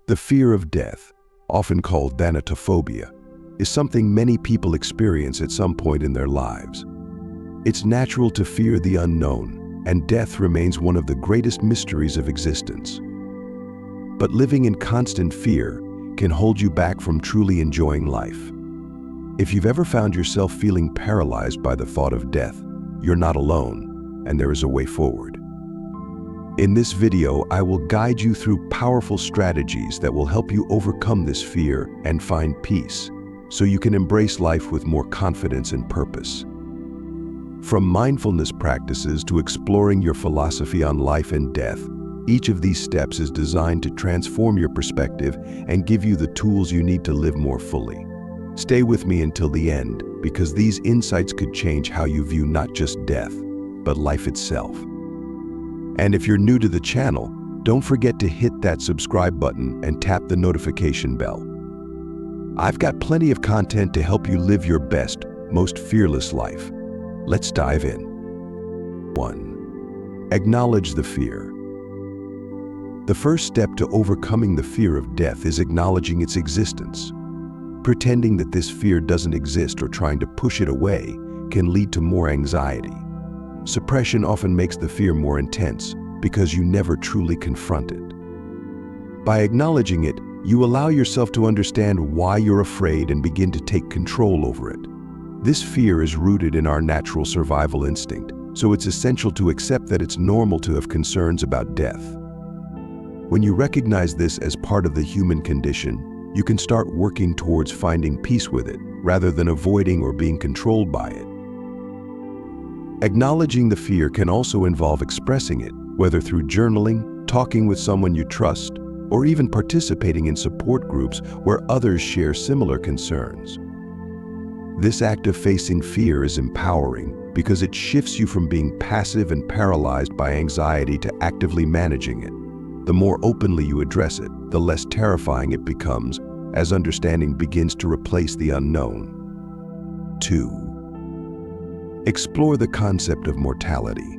The fear of death, often called thanatophobia, is something many people experience at some point in their lives. It's natural to fear the unknown, and death remains one of the greatest mysteries of existence. But living in constant fear can hold you back from truly enjoying life. If you've ever found yourself feeling paralyzed by the thought of death, you're not alone, and there is a way forward. In this video, I will guide you through powerful strategies that will help you overcome this fear and find peace, so you can embrace life with more confidence and purpose. From mindfulness practices to exploring your philosophy on life and death, each of these steps is designed to transform your perspective and give you the tools you need to live more fully. Stay with me until the end, because these insights could change how you view not just death, but life itself. And if you're new to the channel, don't forget to hit that subscribe button and tap the notification bell. I've got plenty of content to help you live your best, most fearless life. Let's dive in. 1. Acknowledge the fear. The first step to overcoming the fear of death is acknowledging its existence. Pretending that this fear doesn't exist or trying to push it away can lead to more anxiety. Suppression often makes the fear more intense because you never truly confront it. By acknowledging it, you allow yourself to understand why you're afraid and begin to take control over it. This fear is rooted in our natural survival instinct, so it's essential to accept that it's normal to have concerns about death. When you recognize this as part of the human condition, you can start working towards finding peace with it, rather than avoiding or being controlled by it. Acknowledging the fear can also involve expressing it, whether through journaling, talking with someone you trust, or even participating in support groups where others share similar concerns. This act of facing fear is empowering because it shifts you from being passive and paralyzed by anxiety to actively managing it. The more openly you address it, the less terrifying it becomes, as understanding begins to replace the unknown. 2. Explore the concept of mortality.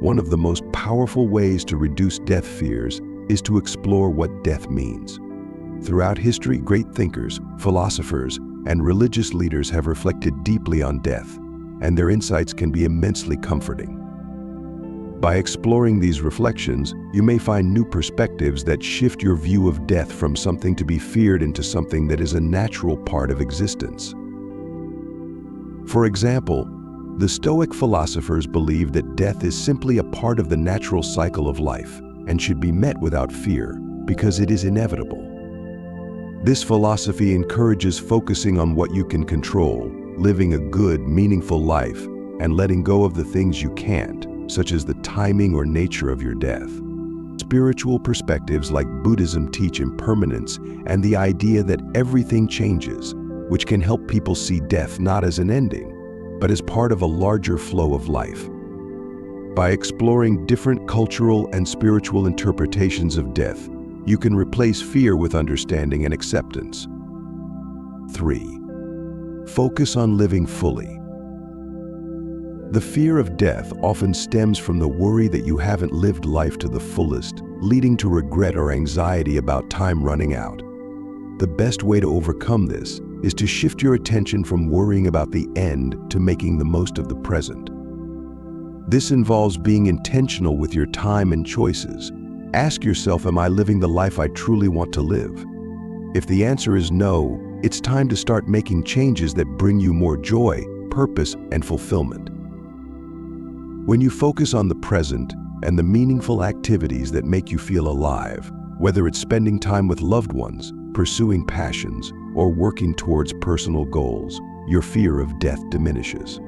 One of the most powerful ways to reduce death fears is to explore what death means. Throughout history, great thinkers, philosophers, and religious leaders have reflected deeply on death, and their insights can be immensely comforting. By exploring these reflections, you may find new perspectives that shift your view of death from something to be feared into something that is a natural part of existence. For example, the Stoic philosophers believed that death is simply a part of the natural cycle of life and should be met without fear because it is inevitable. This philosophy encourages focusing on what you can control, living a good, meaningful life, and letting go of the things you can't, such as the timing or nature of your death. Spiritual perspectives like Buddhism teach impermanence and the idea that everything changes, which can help people see death not as an ending, but as part of a larger flow of life. By exploring different cultural and spiritual interpretations of death, you can replace fear with understanding and acceptance. 3. Focus on living fully. The fear of death often stems from the worry that you haven't lived life to the fullest, leading to regret or anxiety about time running out. The best way to overcome this is to shift your attention from worrying about the end to making the most of the present. This involves being intentional with your time and choices. Ask yourself, am I living the life I truly want to live? If the answer is no, it's time to start making changes that bring you more joy, purpose, and fulfillment. When you focus on the present and the meaningful activities that make you feel alive, whether it's spending time with loved ones, pursuing passions, or working towards personal goals, your fear of death diminishes.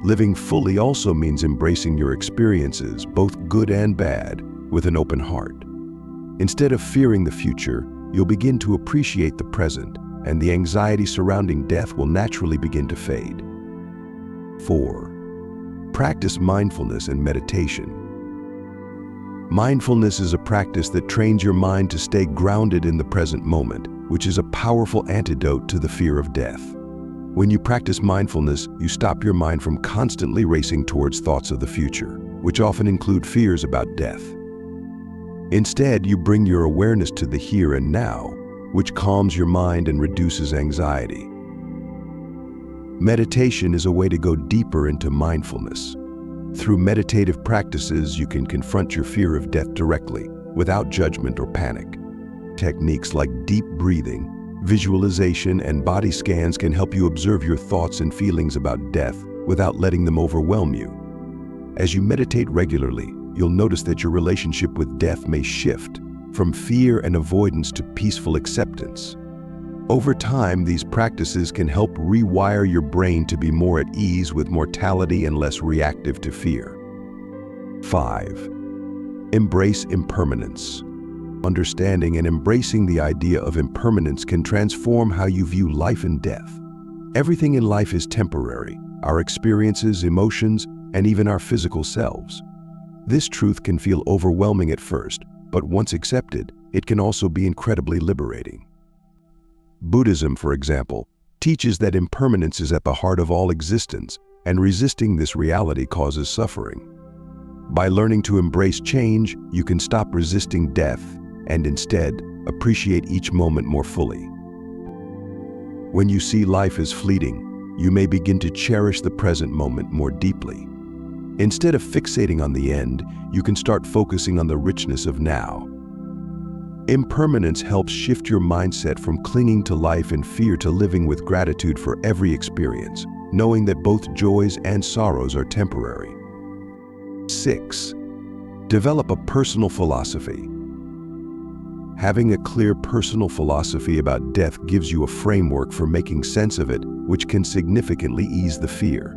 Living fully also means embracing your experiences, both good and bad, with an open heart. Instead of fearing the future, you'll begin to appreciate the present, and the anxiety surrounding death will naturally begin to fade. 4. Practice mindfulness and meditation. Mindfulness is a practice that trains your mind to stay grounded in the present moment, which is a powerful antidote to the fear of death. When you practice mindfulness, you stop your mind from constantly racing towards thoughts of the future, which often include fears about death. Instead, you bring your awareness to the here and now, which calms your mind and reduces anxiety. Meditation is a way to go deeper into mindfulness. Through meditative practices, you can confront your fear of death directly, without judgment or panic. Techniques like deep breathing, visualization, and body scans can help you observe your thoughts and feelings about death without letting them overwhelm you. As you meditate regularly, you'll notice that your relationship with death may shift from fear and avoidance to peaceful acceptance. Over time, these practices can help rewire your brain to be more at ease with mortality and less reactive to fear. 5. Embrace impermanence. Understanding and embracing the idea of impermanence can transform how you view life and death. Everything in life is temporary: our experiences, emotions, and even our physical selves. This truth can feel overwhelming at first, but once accepted, it can also be incredibly liberating. Buddhism, for example, teaches that impermanence is at the heart of all existence, and resisting this reality causes suffering. By learning to embrace change, you can stop resisting death and instead appreciate each moment more fully. When you see life as fleeting, you may begin to cherish the present moment more deeply. Instead of fixating on the end, you can start focusing on the richness of now. Impermanence helps shift your mindset from clinging to life in fear to living with gratitude for every experience, knowing that both joys and sorrows are temporary. 6. Develop a personal philosophy. Having a clear personal philosophy about death gives you a framework for making sense of it, which can significantly ease the fear.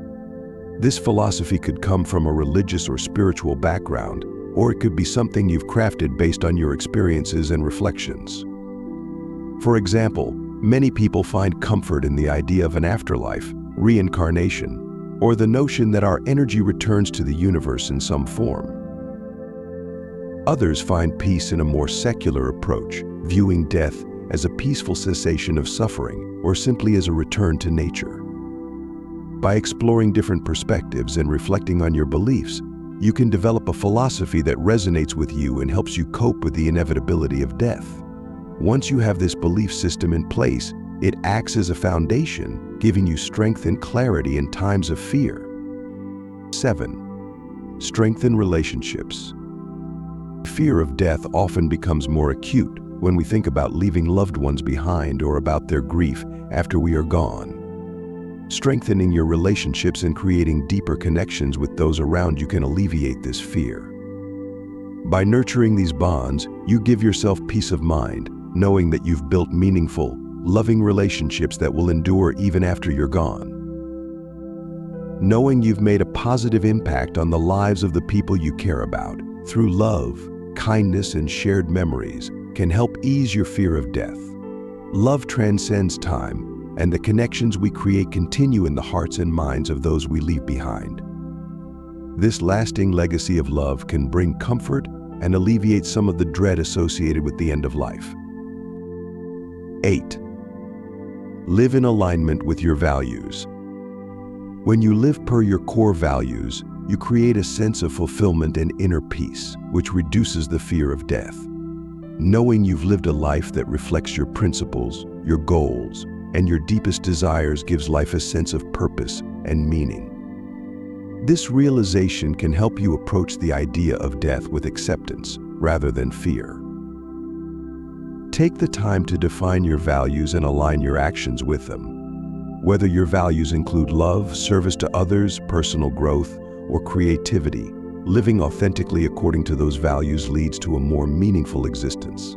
This philosophy could come from a religious or spiritual background, or it could be something you've crafted based on your experiences and reflections. For example, many people find comfort in the idea of an afterlife, reincarnation, or the notion that our energy returns to the universe in some form. Others find peace in a more secular approach, viewing death as a peaceful cessation of suffering or simply as a return to nature. By exploring different perspectives and reflecting on your beliefs, you can develop a philosophy that resonates with you and helps you cope with the inevitability of death. Once you have this belief system in place, it acts as a foundation, giving you strength and clarity in times of fear. 7. Strengthen relationships. Fear of death often becomes more acute when we think about leaving loved ones behind or about their grief after we are gone. Strengthening your relationships and creating deeper connections with those around you can alleviate this fear. By nurturing these bonds, you give yourself peace of mind, knowing that you've built meaningful, loving relationships that will endure even after you're gone. Knowing you've made a positive impact on the lives of the people you care about through love, kindness, and shared memories can help ease your fear of death. Love transcends time, and the connections we create continue in the hearts and minds of those we leave behind. This lasting legacy of love can bring comfort and alleviate some of the dread associated with the end of life. 8. Live in alignment with your values. When you live per your core values, you create a sense of fulfillment and inner peace, which reduces the fear of death. Knowing you've lived a life that reflects your principles, your goals, and your deepest desires gives life a sense of purpose and meaning. This realization can help you approach the idea of death with acceptance rather than fear. Take the time to define your values and align your actions with them. Whether your values include love, service to others, personal growth, or creativity, living authentically according to those values leads to a more meaningful existence.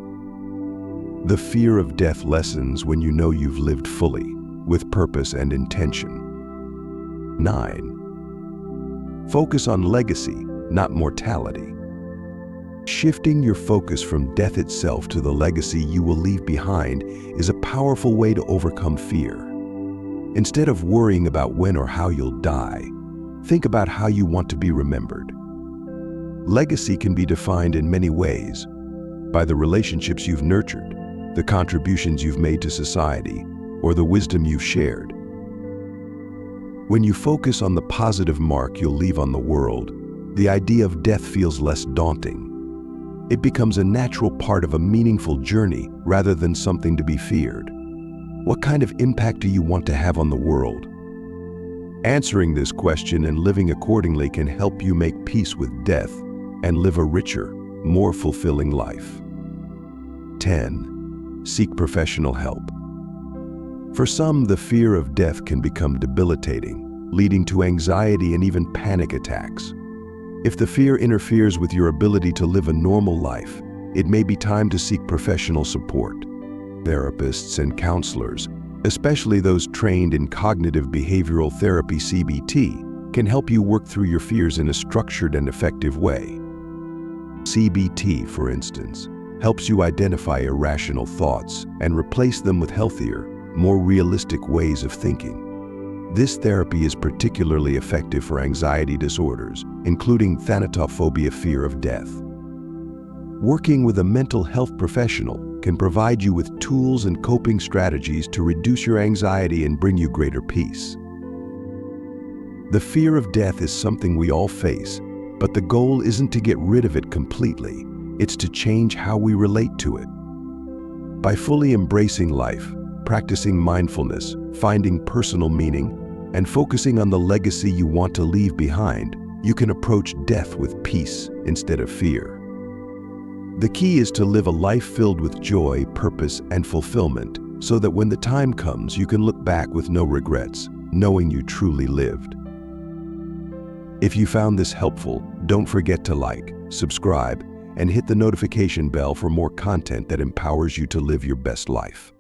The fear of death lessens when you know you've lived fully, with purpose and intention. 9. Focus on legacy, not mortality. Shifting your focus from death itself to the legacy you will leave behind is a powerful way to overcome fear. Instead of worrying about when or how you'll die, think about how you want to be remembered. Legacy can be defined in many ways: by the relationships you've nurtured, the contributions you've made to society, or the wisdom you've shared. When you focus on the positive mark you'll leave on the world, the idea of death feels less daunting. It becomes a natural part of a meaningful journey rather than something to be feared. What kind of impact do you want to have on the world? Answering this question and living accordingly can help you make peace with death and live a richer, more fulfilling life. 10. Seek professional help. For some, the fear of death can become debilitating, leading to anxiety and even panic attacks. If the fear interferes with your ability to live a normal life, it may be time to seek professional support. Therapists and counselors, especially those trained in cognitive behavioral therapy (CBT), can help you work through your fears in a structured and effective way. CBT, for instance, helps you identify irrational thoughts and replace them with healthier, more realistic ways of thinking. This therapy is particularly effective for anxiety disorders, including thanatophobia, fear of death. Working with a mental health professional can provide you with tools and coping strategies to reduce your anxiety and bring you greater peace. The fear of death is something we all face, but the goal isn't to get rid of it completely. It's to change how we relate to it. By fully embracing life, practicing mindfulness, finding personal meaning, and focusing on the legacy you want to leave behind, you can approach death with peace instead of fear. The key is to live a life filled with joy, purpose, and fulfillment, so that when the time comes, you can look back with no regrets, knowing you truly lived. If you found this helpful, don't forget to like, subscribe, and hit the notification bell for more content that empowers you to live your best life.